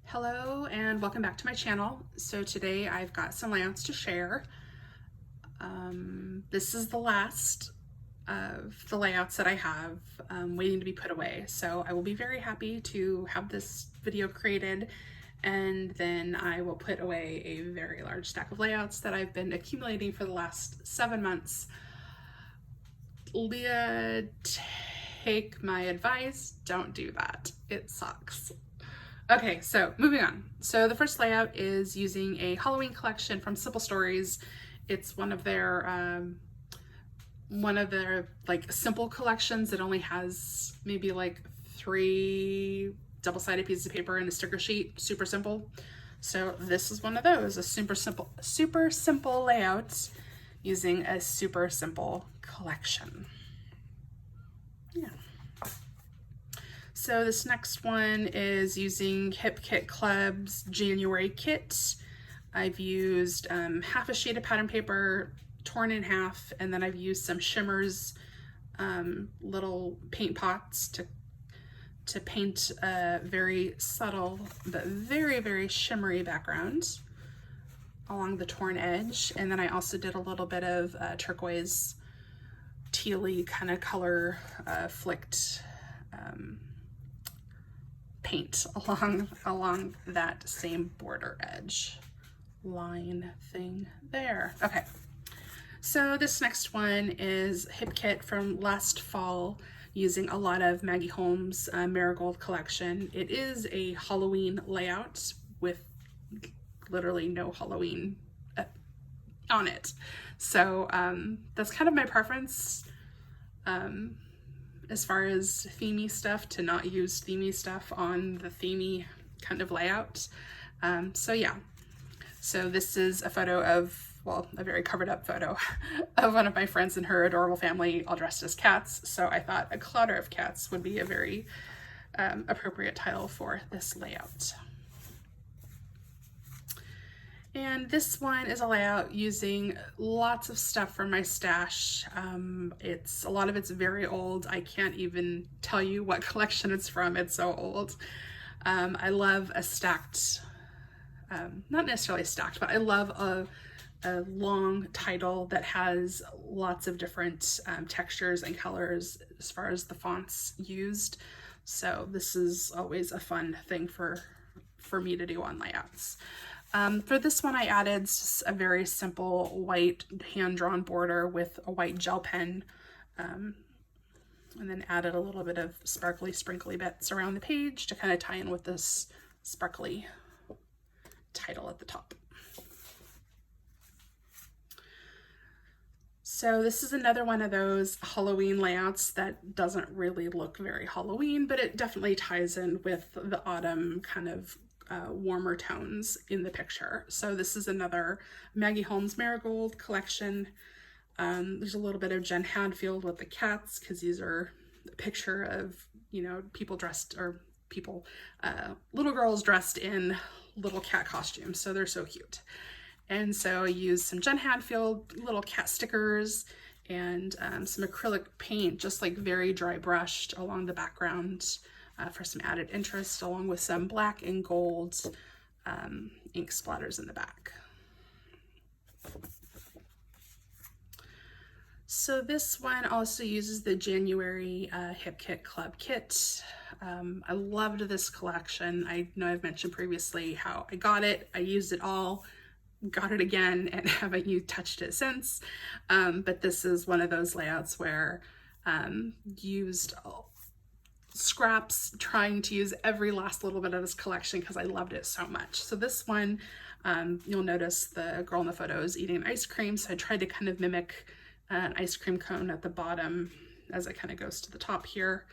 Hello and welcome back to my channel. So today I've got some layouts to share. This is the last of the layouts that I have waiting to be put away. So I will be very happy to have this video created, and then I will put away a very large stack of layouts that I've been accumulating for the last 7 months. Leah, take my advice, don't do that. It sucks. Okay, so moving on. So the first layout is using a Halloween collection from Simple Stories. It's one of their like simple collections that only has maybe like 3 double-sided pieces of paper and a sticker sheet. Super simple. So this is one of those, a super simple layout using a super simple collection. Yeah. So this next one is using Hip Kit Club's January kit. I've used half a sheet of pattern paper torn in half, and then I've used some shimmers, little paint pots to paint a very subtle but very shimmery background along the torn edge. And then I also did a little bit of turquoise tealy kind of color flicked paint along that same border edge line thing there. Okay, so this next one is Hip Kit from last fall, using a lot of Maggie Holmes' Marigold collection. It is a Halloween layout with literally no Halloween on it, so that's kind of my preference as far as themey stuff, to not use themey stuff on the themey kind of layout. So yeah, so this is a photo of, well, a very covered up photo of one of my friends and her adorable family all dressed as cats. So I thought a clutter of cats would be a very appropriate title for this layout. And this one is a layout using lots of stuff from my stash. A lot of it's very old. I can't even tell you what collection it's from. It's so old. I love a stacked, not necessarily stacked, but I love a long title that has lots of different textures and colors as far as the fonts used. So this is always a fun thing for me to do on layouts. For this one, I added just a very simple white hand-drawn border with a white gel pen, and then added a little bit of sparkly sprinkly bits around the page to kind of tie in with this sparkly title at the top. So this is another one of those Halloween layouts that doesn't really look very Halloween, but it definitely ties in with the autumn kind of warmer tones in the picture. So this is another Maggie Holmes Marigold collection. There's a little bit of Jen Hadfield with the cats, because these are a picture of, you know, little girls dressed in little cat costumes. So they're so cute. And so I used some Jen Hadfield little cat stickers and some acrylic paint, just like very dry brushed along the background for some added interest, along with some black and gold ink splatters in the back. So this one also uses the January Hip Kit Club kit. I loved this collection. I know I've mentioned previously how I got it, I used it all, got it again, and haven't touched it since. But this is one of those layouts where used scraps, trying to use every last little bit of this collection because I loved it so much. So this one, you'll notice the girl in the photo is eating ice cream, so I tried to kind of mimic an ice cream cone at the bottom as it kind of goes to the top here,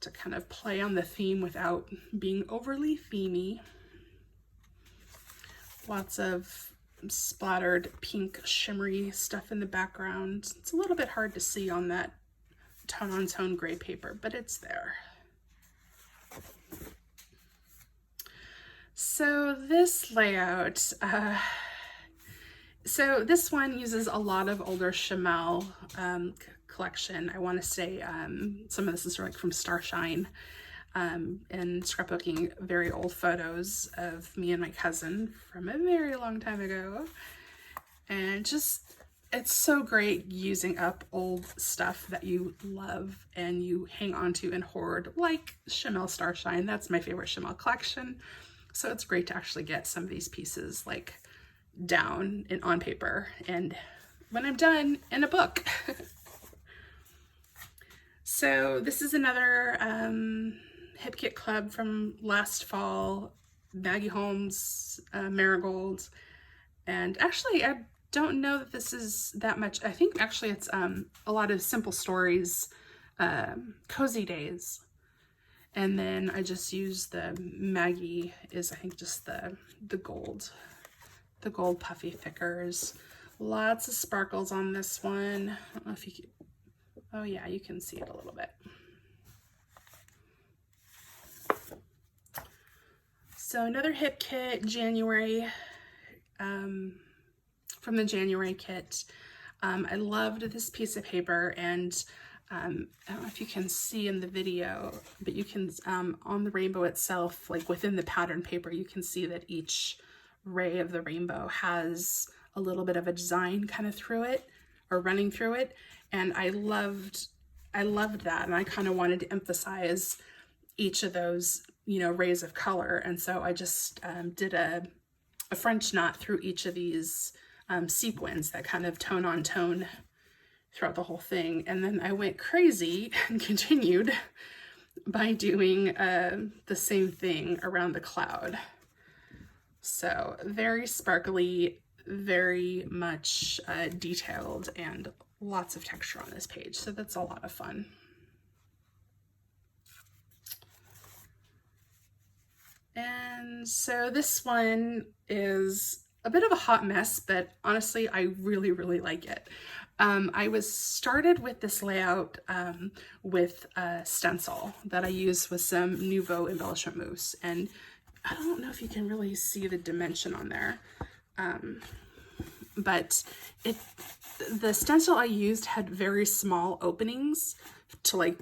to kind of play on the theme without being overly themey. Lots of splattered pink shimmery stuff in the background. It's a little bit hard to see on that tone-on-tone gray paper, but it's there. So this layout, so this one uses a lot of older Chamel collection. I want to say some of this is like from Starshine. and scrapbooking very old photos of me and my cousin from a very long time ago. And just, it's so great using up old stuff that you love and you hang on to and hoard, like Chanel Starshine. That's my favorite Chanel collection. So it's great to actually get some of these pieces like down and on paper, and when I'm done, in a book. So this is another Hip Kit Club from last fall, Maggie Holmes, Marigold. And actually, I don't know that this is that much. I think actually it's a lot of Simple Stories, Cozy Days. And then I just use the Maggie is, I think, just the gold puffy thickers. Lots of sparkles on this one. I don't know if you can, oh yeah, you can see it a little bit. So another Hip Kit, January, from the January kit. I loved this piece of paper, and I don't know if you can see in the video, but you can, on the rainbow itself, like within the pattern paper, you can see that each ray of the rainbow has a little bit of a design kind of through it, or running through it. And I loved that, and I kind of wanted to emphasize each of those, you know, rays of color. And so I just did a French knot through each of these sequins that kind of tone on tone throughout the whole thing. And then I went crazy and continued by doing the same thing around the cloud. So very sparkly, very much detailed, and lots of texture on this page. So that's a lot of fun. And so this one is a bit of a hot mess, but honestly, I really, really like it. I was started with this layout with a stencil that I used with some Nouveau embellishment mousse. And I don't know if you can really see the dimension on there, but the stencil I used had very small openings to like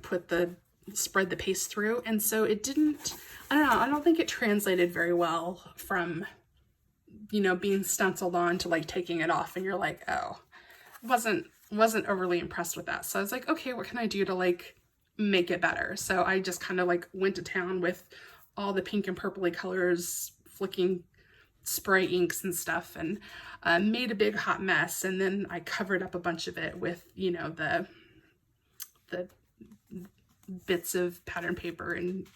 spread the paste through. And so it didn't, I don't know, I don't think it translated very well from, you know, being stenciled on to like taking it off, and you're like, oh, wasn't overly impressed with that. So I was like, okay, what can I do to like make it better? So I just kind of like went to town with all the pink and purpley colors, flicking spray inks and stuff, and made a big hot mess. And then I covered up a bunch of it with, you know, the bits of pattern paper and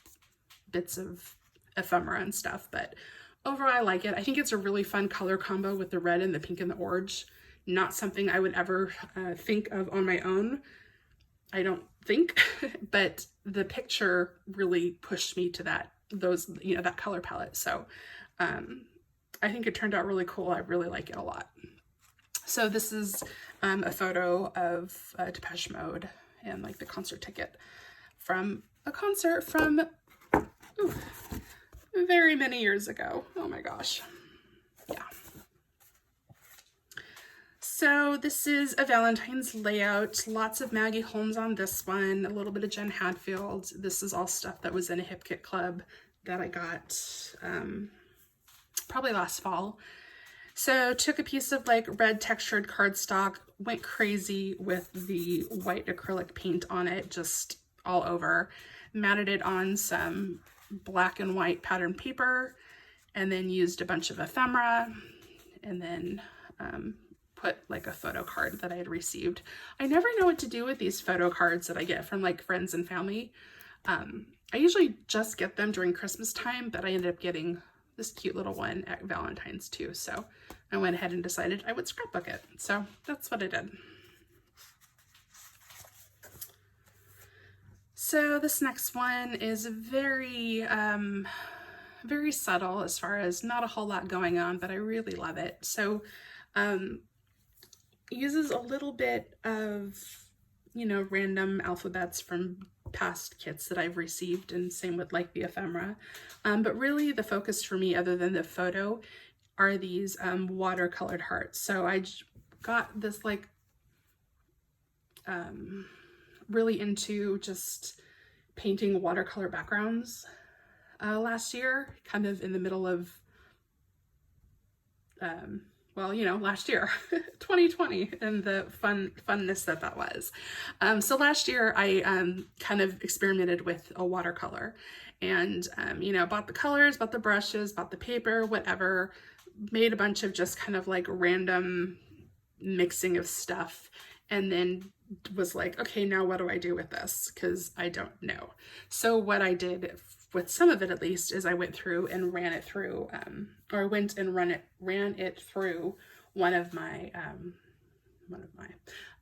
bits of ephemera and stuff. But overall, I like it. I think it's a really fun color combo with the red and the pink and the orange. Not something I would ever think of on my own, I don't think, but the picture really pushed me to that color palette. So I think it turned out really cool. I really like it a lot. So this is a photo of Depeche Mode and like the concert ticket from a concert from very many years ago. Oh my gosh. Yeah. So this is a Valentine's layout. Lots of Maggie Holmes on this one, a little bit of Jen Hadfield. This is all stuff that was in a Hip Kit Club that I got probably last fall. So took a piece of like red textured cardstock, went crazy with the white acrylic paint on it, just all over, matted it on some black and white pattern paper, and then used a bunch of ephemera, and then put like a photo card that I had received. I never know what to do with these photo cards that I get from like friends and family. I usually just get them during Christmas time, but I ended up getting this cute little one at Valentine's too. So I went ahead and decided I would scrapbook it. So that's what I did. So this next one is very, very subtle as far as not a whole lot going on, but I really love it. So uses a little bit of, you know, random alphabets from past kits that I've received, and same with like the ephemera. But really the focus for me, other than the photo, are these watercolored hearts. So I got this like really into just painting watercolor backgrounds last year, kind of in the middle of, well, you know, last year, 2020, and the funness that was. So last year I kind of experimented with a watercolor, and you know, bought the colors, bought the brushes, bought the paper, whatever, made a bunch of just kind of like random mixing of stuff, and then was like, okay, now what do I do with this? Because I don't know. So what I did with some of it, at least, is I went through and ran it through, or went and ran it through one of my,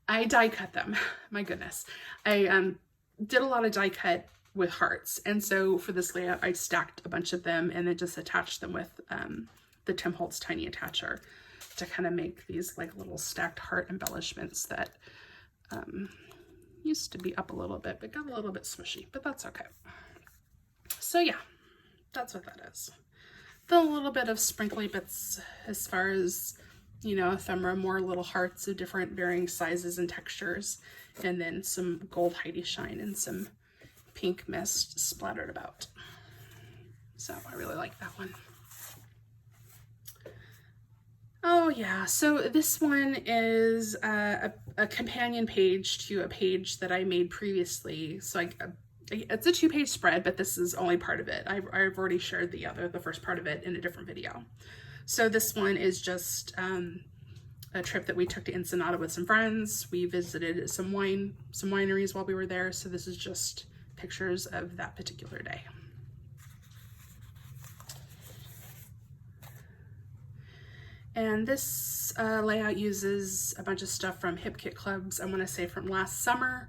I die cut them. My goodness. I did a lot of die cut with hearts. And so for this layout, I stacked a bunch of them and then just attached them with the Tim Holtz Tiny Attacher to kind of make these like little stacked heart embellishments that used to be up a little bit, but got a little bit smushy, but that's okay. So yeah, that's what that is. The little bit of sprinkly bits as far as, you know, ephemera, more little hearts of different varying sizes and textures, and then some gold Heidi shine and some pink mist splattered about. So I really like that one. Oh yeah, so this one is a companion page to a page that I made previously. So it's a 2-page spread, but this is only part of it. I've already shared the first part of it in a different video. So this one is just a trip that we took to Ensenada with some friends. We visited some wineries while we were there. So this is just pictures of that particular day. And this layout uses a bunch of stuff from Hip Kit Clubs, I want to say from last summer.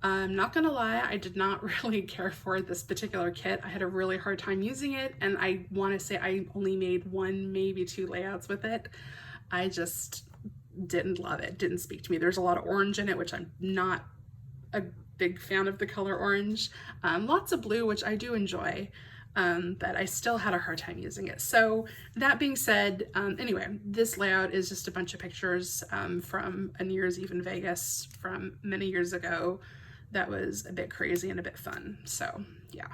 I'm not gonna lie, I did not really care for this particular kit. I had a really hard time using it, and I want to say I only made 1, maybe 2 layouts with it. I just didn't love it, didn't speak to me. There's a lot of orange in it, which I'm not a big fan of the color orange. Lots of blue, which I do enjoy. But I still had a hard time using it. So that being said, anyway, this layout is just a bunch of pictures from a New Year's Eve in Vegas from many years ago. That was a bit crazy and a bit fun. So yeah.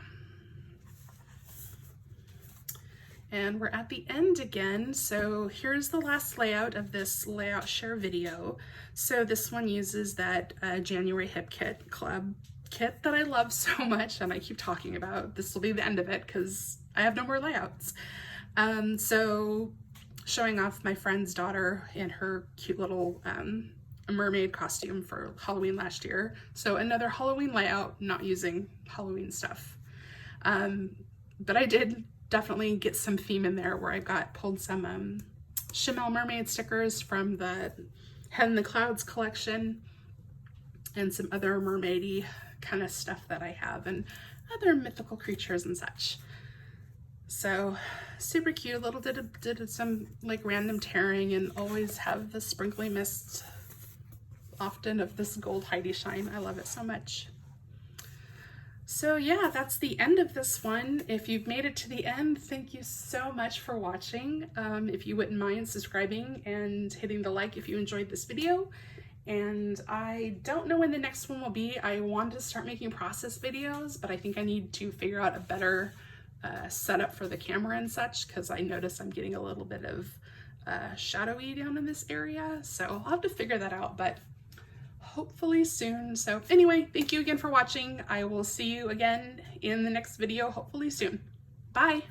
And we're at the end again. So here's the last layout of this layout share video. So this one uses that January Hip Kit Club kit that I love so much, and I keep talking about. This will be the end of it because I have no more layouts. So showing off my friend's daughter in her cute little mermaid costume for Halloween last year. So another Halloween layout, not using Halloween stuff. But I did definitely get some theme in there where I pulled some Chanel mermaid stickers from the Head in the Clouds collection and some other mermaidy kind of stuff that I have and other mythical creatures and such. So super cute. Little did some like random tearing, and always have the sprinkly mist often of this gold Heidi shine. I love it so much. So yeah, that's the end of this one. If you've made it to the end, thank you so much for watching. If you wouldn't mind subscribing and hitting the like if you enjoyed this video. And I don't know when the next one will be. I wanted to start making process videos, but I think I need to figure out a better setup for the camera and such, because I notice I'm getting a little bit of shadowy down in this area. So I'll have to figure that out, but hopefully soon. So anyway, thank you again for watching. I will see you again in the next video, hopefully soon. Bye.